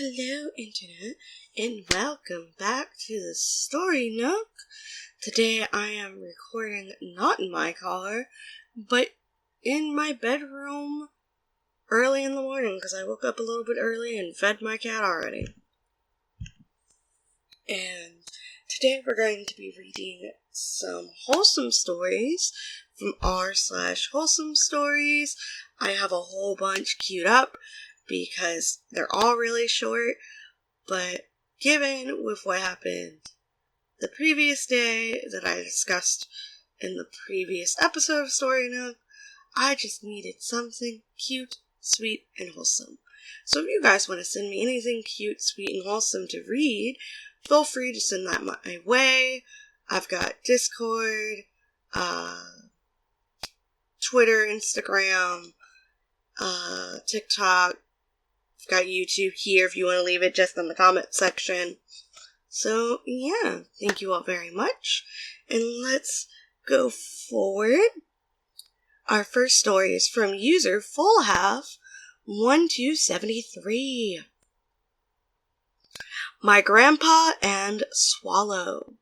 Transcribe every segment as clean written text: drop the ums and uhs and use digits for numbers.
Hello, Internet, and welcome back to the Story Nook. Today I am recording not in my car, but in my bedroom early in the morning because I woke up a little bit early and fed my cat already. And today we're going to be reading some wholesome stories from r/wholesome stories. I have a whole bunch queued up because they're all really short, but given with what happened the previous day that I discussed in the previous episode of Story Nook, I just needed something cute, sweet, and wholesome. So if you guys want to send me anything cute, sweet, and wholesome to read, feel free to send that my way. I've got Discord, Twitter, Instagram, TikTok. I've got YouTube here if you want to leave it just in the comment section. So, yeah, thank you all very much. And let's go forward. Our first story is from user FullHalf1273. My Grandpa and Swallow.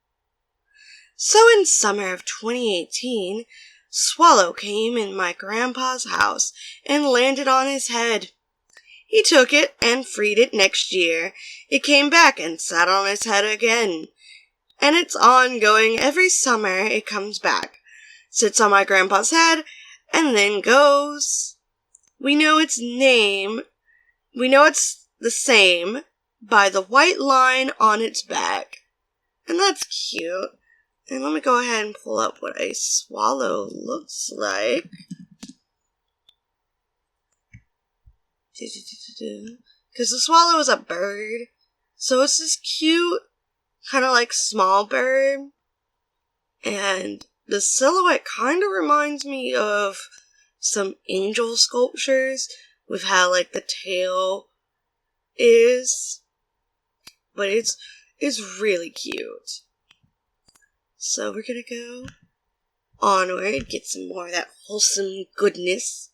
So in summer of 2018, Swallow came in my grandpa's house and landed on his head. He took it and freed it next year. It came back and sat on his head again. And it's ongoing. Every summer it comes back, sits on my grandpa's head, and then goes. We know its the same by the white line on its back. And that's cute. And let me go ahead and pull up what a swallow looks like. Because the swallow is a bird, so it's this cute, kind of like small bird, and the silhouette kind of reminds me of some angel sculptures with how like the tail is, but it's really cute. So we're gonna go onward, get some more of that wholesome goodness.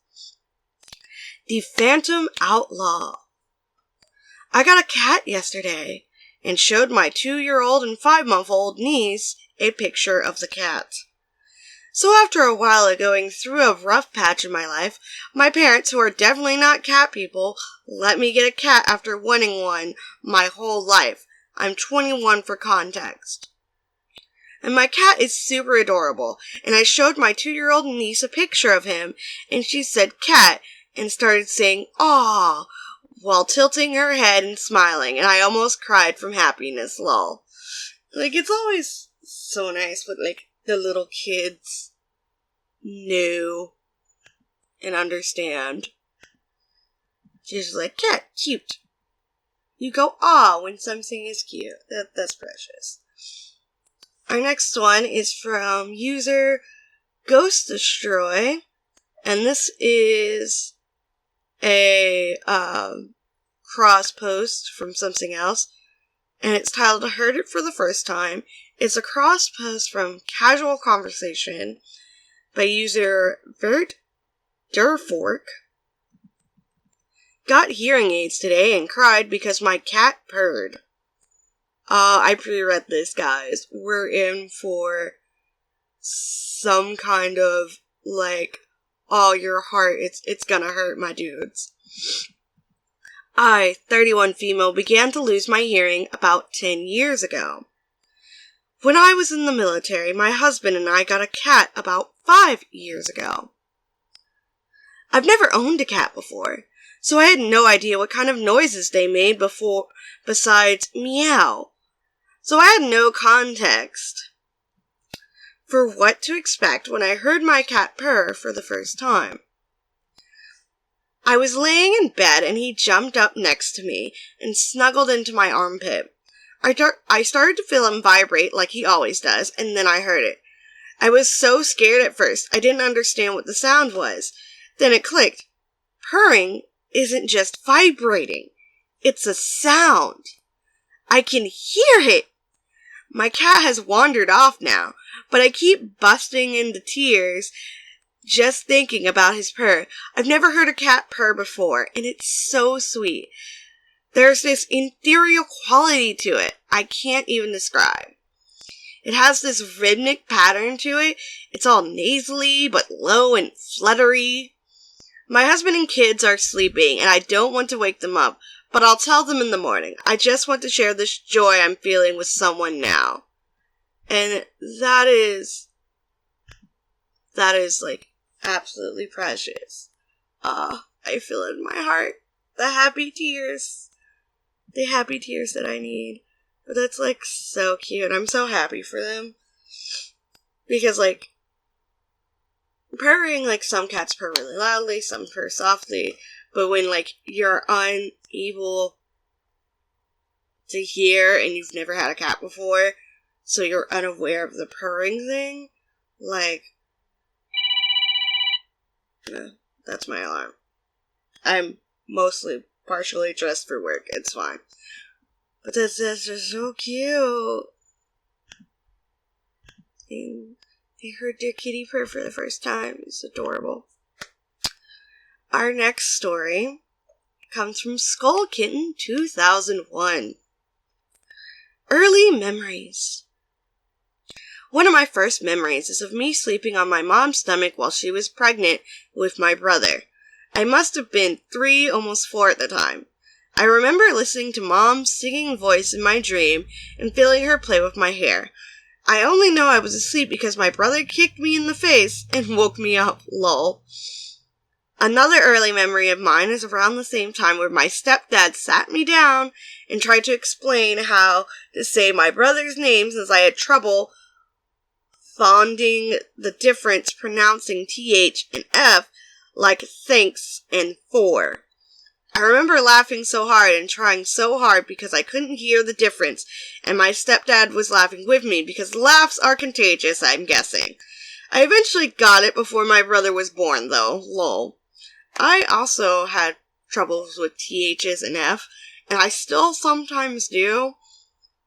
The Phantom Outlaw. I got a cat yesterday and showed my 2-year-old and 5-month-old niece a picture of the cat. So after a while of going through a rough patch in my life, my parents, who are definitely not cat people, let me get a cat after wanting one my whole life. I'm 21 for context. And my cat is super adorable, and I showed my 2-year-old niece a picture of him, and she said cat, and started saying, "Aw," while tilting her head and smiling, and I almost cried from happiness, lol. Like, it's always so nice when, like, the little kids know and understand. Just like, cat, cute. You go, "aw," when something is cute. That's precious. Our next one is from user Ghost Destroy, and this is a cross post from something else, and it's titled "I Heard It for the First Time." It's a cross post from Casual Conversation by user Vert Durfork. Got hearing aids today and cried because my cat purred. I pre-read this, guys. We're in for some kind of, like, oh, your heart, it's gonna hurt, my dudes. I, 31 female, began to lose my hearing about 10 years ago. When I was in the military, my husband and I got a cat about 5 years ago. I've never owned a cat before, so I had no idea what kind of noises they made besides meow. So I had no context for what to expect when I heard my cat purr for the first time. I was laying in bed and he jumped up next to me and snuggled into my armpit. I started to feel him vibrate like he always does, and then I heard it. I was so scared at first, I didn't understand what the sound was. Then it clicked. Purring isn't just vibrating. It's a sound. I can hear it. My cat has wandered off now, but I keep busting into tears just thinking about his purr. I've never heard a cat purr before, and it's so sweet. There's this ethereal quality to it I can't even describe. It has this rhythmic pattern to it. It's all nasally, but low and fluttery. My husband and kids are sleeping, and I don't want to wake them up, but I'll tell them in the morning. I just want to share this joy I'm feeling with someone now. And that is like absolutely precious. I feel it in my heart. The happy tears that I need. But that's like so cute. I'm so happy for them. Because like purring, like some cats purr really loudly, some purr softly. But when like you're unable to hear and you've never had a cat before, so you're unaware of the purring thing, like, that's my alarm. I'm mostly partially dressed for work. It's fine. But that's just so cute. They heard their kitty purr for the first time. It's adorable. Our next story comes from Skull Kitten 2001. Early memories. One of my first memories is of me sleeping on my mom's stomach while she was pregnant with my brother. I must have been 3, almost 4 at the time. I remember listening to Mom's singing voice in my dream and feeling her play with my hair. I only know I was asleep because my brother kicked me in the face and woke me up, lol. Another early memory of mine is around the same time where my stepdad sat me down and tried to explain how to say my brother's name since I had trouble finding the difference pronouncing TH and F like thanks and for. I remember laughing so hard and trying so hard because I couldn't hear the difference, and my stepdad was laughing with me because laughs are contagious, I'm guessing. I eventually got it before my brother was born, though, lol. I also had troubles with THs and F, and I still sometimes do.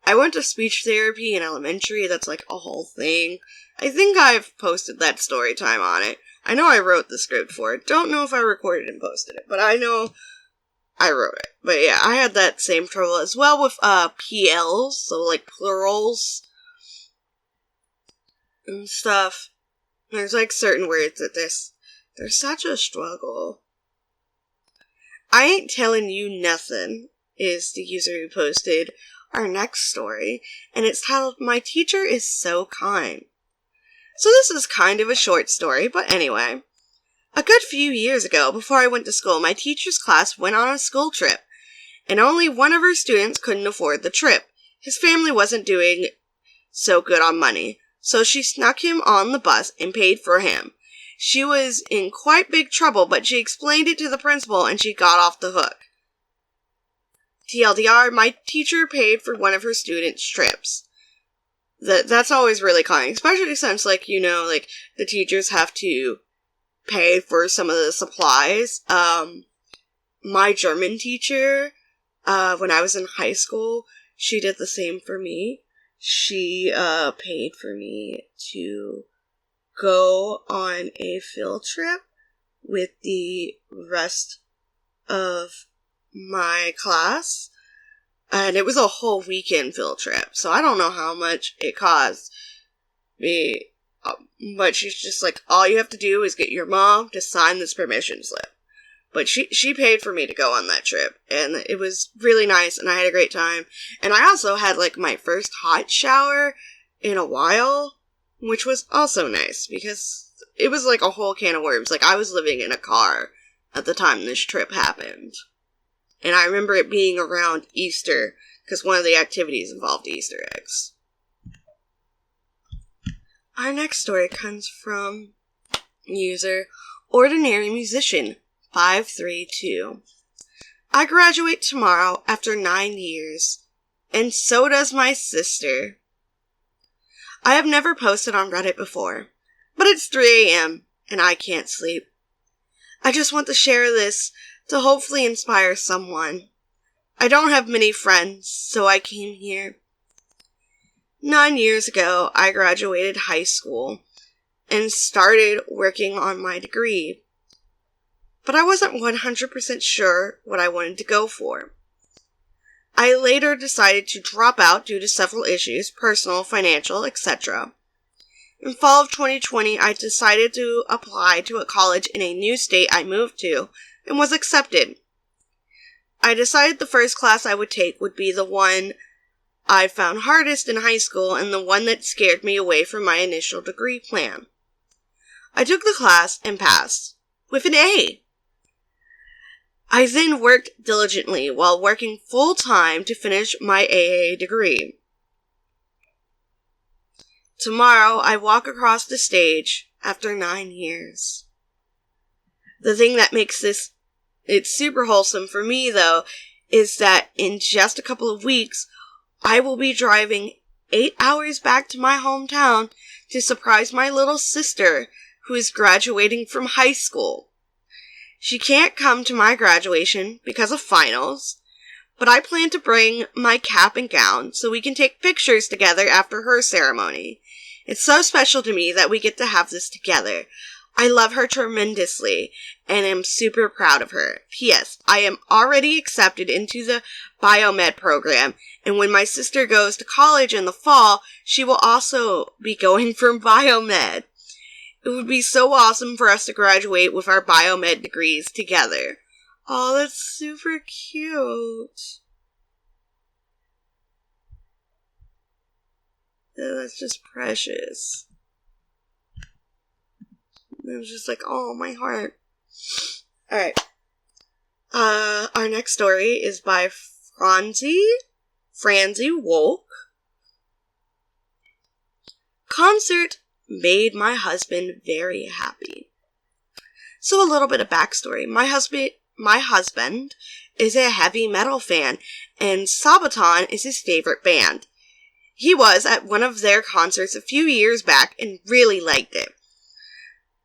I went to speech therapy in elementary, that's like a whole thing. I think I've posted that story time on it. I know I wrote the script for it. Don't know if I recorded and posted it, but I know I wrote it. But yeah, I had that same trouble as well with PLs, so like plurals and stuff. There's like certain words that there's such a struggle. I ain't telling you nothing is the user who posted our next story, and it's titled My Teacher is So Kind. So this is kind of a short story, but anyway. A good few years ago, before I went to school, my teacher's class went on a school trip, and only one of her students couldn't afford the trip. His family wasn't doing so good on money, so she snuck him on the bus and paid for him. She was in quite big trouble, but she explained it to the principal and she got off the hook. TLDR, my teacher paid for one of her students' trips. That's always really kind, especially since, like, you know, like, the teachers have to pay for some of the supplies. My German teacher, when I was in high school, she did the same for me. She, paid for me to go on a field trip with the rest of my class. And it was a whole weekend field trip, so I don't know how much it cost me. But she's just like, all you have to do is get your mom to sign this permission slip. But she paid for me to go on that trip, and it was really nice, and I had a great time. And I also had, like, my first hot shower in a while, which was also nice, because it was like a whole can of worms. Like, I was living in a car at the time this trip happened. And I remember it being around Easter, because one of the activities involved Easter eggs. Our next story comes from user Ordinary Musician 532. I graduate tomorrow after 9 years, and so does my sister. I have never posted on Reddit before, but it's 3 a.m. and I can't sleep. I just want to share this to hopefully inspire someone. I don't have many friends, so I came here. 9 years ago, I graduated high school and started working on my degree, but I wasn't 100% sure what I wanted to go for. I later decided to drop out due to several issues, personal, financial, etc. In fall of 2020, I decided to apply to a college in a new state I moved to and was accepted. I decided the first class I would take would be the one I found hardest in high school and the one that scared me away from my initial degree plan. I took the class and passed, with an A. I then worked diligently while working full-time to finish my AA degree. Tomorrow, I walk across the stage after 9 years. The thing that makes it's super wholesome for me, though, is that in just a couple of weeks, I will be driving 8 hours back to my hometown to surprise my little sister, who is graduating from high school. She can't come to my graduation because of finals, but I plan to bring my cap and gown so we can take pictures together after her ceremony. It's so special to me that we get to have this together. I love her tremendously and am super proud of her. P.S. I am already accepted into the biomed program, and when my sister goes to college in the fall, she will also be going for biomed. It would be so awesome for us to graduate with our biomed degrees together. Oh, that's super cute. That's just precious. It was just like, oh, my heart. Alright. Our next story is by Franzi Wolk. Concert made my husband very happy. So a little bit of backstory. My husband is a heavy metal fan, and Sabaton is his favorite band. He was at one of their concerts a few years back and really liked it.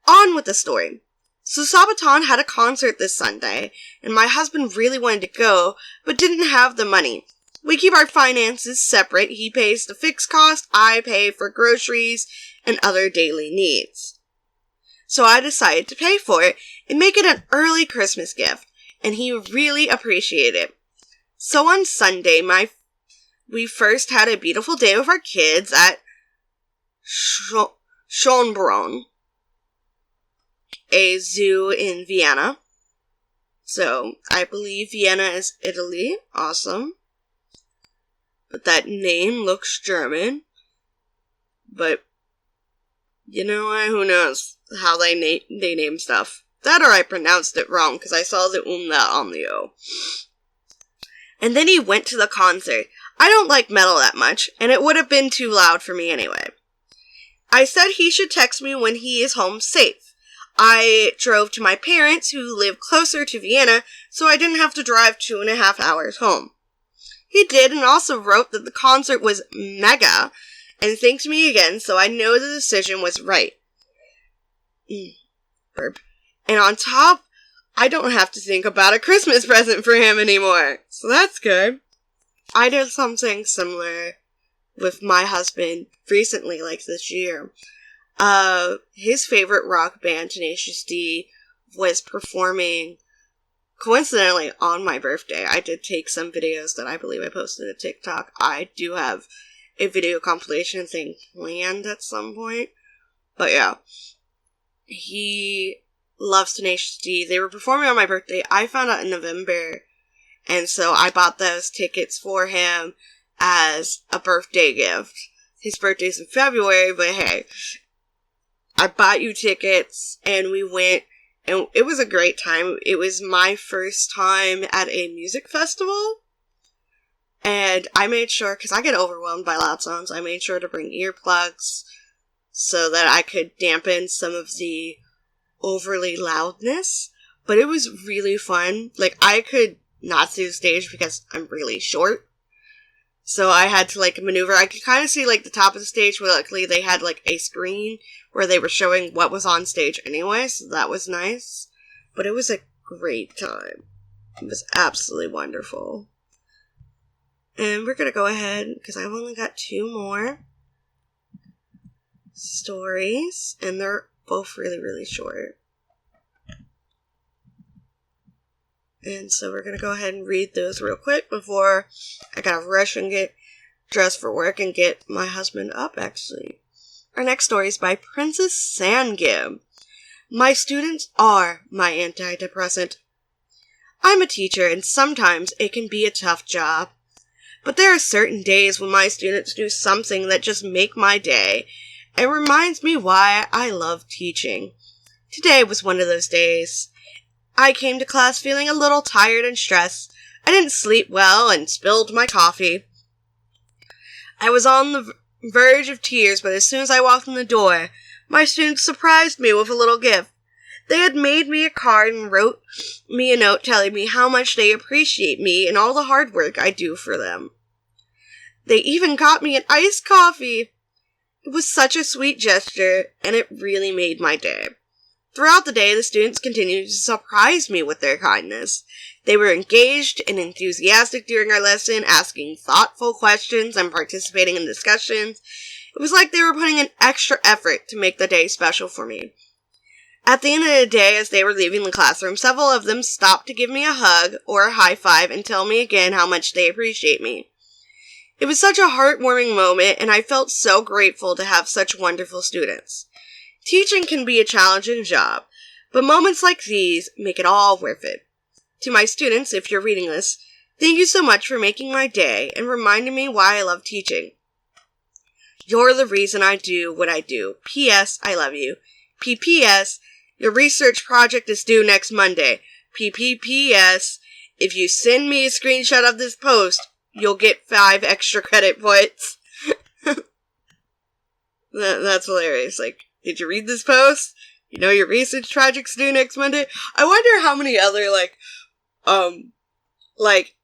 On with the story. So Sabaton had a concert this Sunday, and my husband really wanted to go, but didn't have the money. We keep our finances separate. He pays the fixed cost, I pay for groceries and other daily needs. So I decided to pay for it and make it an early Christmas gift, and he really appreciated it. So on Sunday, we first had a beautiful day with our kids at Schönbrunn, a zoo in Vienna. So, I believe Vienna is Italy. Awesome. But that name looks German. But, you know what? Who knows how they name stuff. That or I pronounced it wrong, because I saw the umlaut on the O. And then he went to the concert. I don't like metal that much, and it would have been too loud for me anyway. I said he should text me when he is home safe. I drove to my parents, who live closer to Vienna, so I didn't have to drive 2.5 hours home. He did, and also wrote that the concert was mega, and thanked me again, so I know the decision was right. Burp. And on top, I don't have to think about a Christmas present for him anymore, so that's good. I did something similar with my husband recently, like this year. His favorite rock band, Tenacious D, was performing coincidentally on my birthday. I did take some videos that I believe I posted to TikTok. I do have a video compilation thing planned at some point. But yeah, he loves Tenacious D. They were performing on my birthday. I found out in November, and so I bought those tickets for him as a birthday gift. His birthday's in February, but hey, I bought you tickets, and we went, and it was a great time. It was my first time at a music festival, and I made sure, because I get overwhelmed by loud sounds, I made sure to bring earplugs so that I could dampen some of the overly loudness, but it was really fun. Like, I could not see the stage because I'm really short, so I had to, maneuver. I could kind of see, the top of the stage, but luckily they had, a screen where they were showing what was on stage anyway, so that was nice. But it was a great time. It was absolutely wonderful. And we're gonna go ahead, because I've only got 2 more stories, and they're both really, really short. And so we're going to go ahead and read those real quick before I gotta rush and get dressed for work and get my husband up, actually. Our next story is by Princess Sangib. My students are my antidepressant. I'm a teacher, and sometimes it can be a tough job. But there are certain days when my students do something that just make my day and reminds me why I love teaching. Today was one of those days. I came to class feeling a little tired and stressed. I didn't sleep well and spilled my coffee. I was on the verge of tears, but as soon as I walked in the door, my students surprised me with a little gift. They had made me a card and wrote me a note telling me how much they appreciate me and all the hard work I do for them. They even got me an iced coffee. It was such a sweet gesture, and it really made my day. Throughout the day, the students continued to surprise me with their kindness. They were engaged and enthusiastic during our lesson, asking thoughtful questions and participating in discussions. It was like they were putting an extra effort to make the day special for me. At the end of the day, as they were leaving the classroom, several of them stopped to give me a hug or a high five and tell me again how much they appreciate me. It was such a heartwarming moment, and I felt so grateful to have such wonderful students. Teaching can be a challenging job, but moments like these make it all worth it. To my students, if you're reading this, thank you so much for making my day and reminding me why I love teaching. You're the reason I do what I do. P.S. I love you. P.P.S. Your research project is due next Monday. P.P.P.S. If you send me a screenshot of this post, you'll get 5 extra credit points. That's hilarious. Like, did you read this post? You know your research project's due next Monday? I wonder how many other,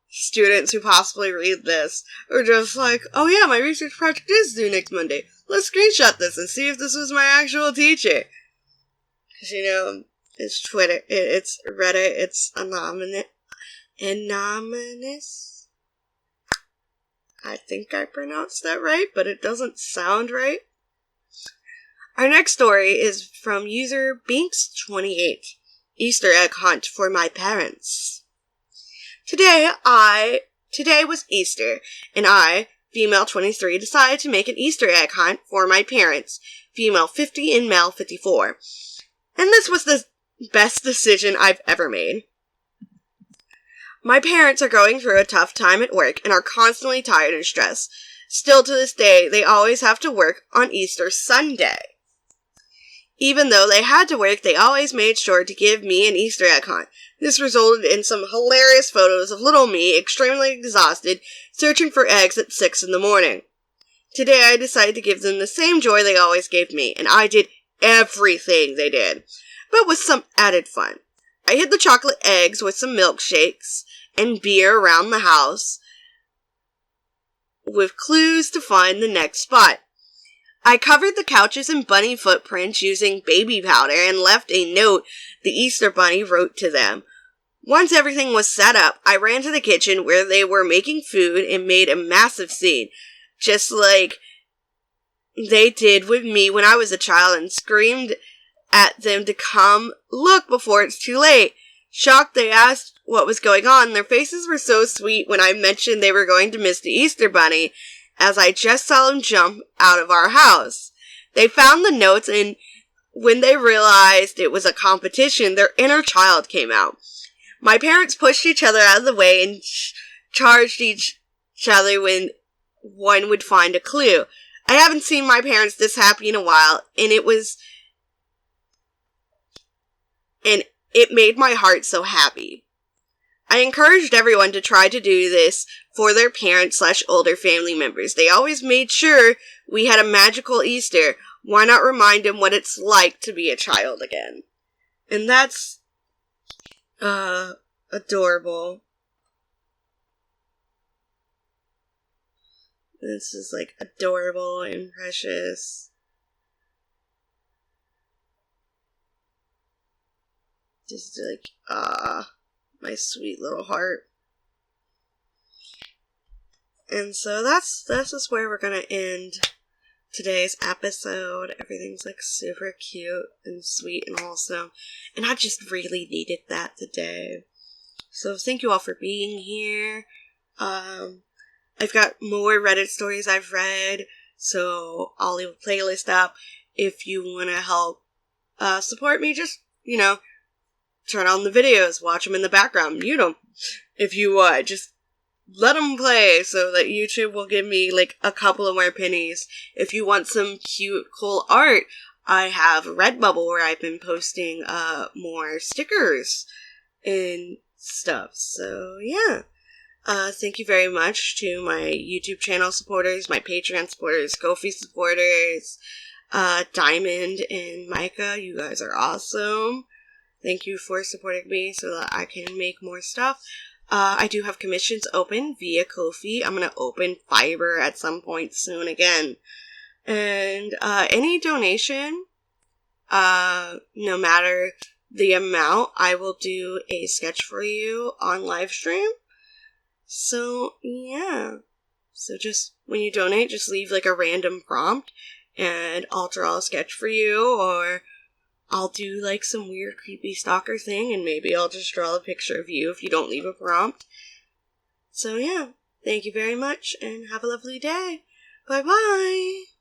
students who possibly read this are just like, oh yeah, my research project is due next Monday. Let's screenshot this and see if this was my actual teacher. Because, it's Twitter, it's Reddit, it's anonymous. I think I pronounced that right, but it doesn't sound right. Our next story is from user Binks28. Easter egg hunt for my parents. Today was Easter, and I, female 23, decided to make an Easter egg hunt for my parents, female 50 and male 54. And this was the best decision I've ever made. My parents are going through a tough time at work and are constantly tired and stressed. Still to this day, they always have to work on Easter Sunday. Even though they had to work, they always made sure to give me an Easter egg hunt. This resulted in some hilarious photos of little me, extremely exhausted, searching for eggs at 6 in the morning. Today I decided to give them the same joy they always gave me, and I did everything they did, but with some added fun. I hid the chocolate eggs with some milkshakes and beer around the house with clues to find the next spot. I covered the couches in bunny footprints using baby powder and left a note the Easter Bunny wrote to them. Once everything was set up, I ran to the kitchen where they were making food and made a massive scene, just like they did with me when I was a child, and screamed at them to come look before it's too late. Shocked, they asked what was going on. Their faces were so sweet when I mentioned they were going to miss the Easter Bunny, as I just saw them jump out of our house. They found the notes, and when they realized it was a competition, their inner child came out. My parents pushed each other out of the way and charged each other when one would find a clue. I haven't seen my parents this happy in a while, and it made my heart so happy. I encouraged everyone to try to do this for their parents/older family members. They always made sure we had a magical Easter. Why not remind them what it's like to be a child again? And that's, adorable. This is, adorable and precious. Just, my sweet little heart. And so that's just where we're gonna end today's episode. Everything's, super cute and sweet and wholesome. And I just really needed that today. So thank you all for being here. I've got more Reddit stories I've read, so I'll leave a playlist up. If you want to help support me, just, turn on the videos, watch them in the background, mute them if you want. Just let them play so that YouTube will give me like a couple of more pennies. If you want some cute, cool art, I have Redbubble where I've been posting more stickers and stuff. So yeah. Thank you very much to my YouTube channel supporters, my Patreon supporters, Ko-fi supporters, Dymond and Micah. You guys are awesome. Thank you for supporting me so that I can make more stuff. I do have commissions open via Ko-fi. I'm going to open Fiverr at some point soon again. And any donation, no matter the amount, I will do a sketch for you on live stream. So, yeah. So just, when you donate, just leave like a random prompt and I'll draw a sketch for you, or I'll do like some weird creepy stalker thing and maybe I'll just draw a picture of you if you don't leave a prompt. So yeah, thank you very much and have a lovely day. Bye-bye!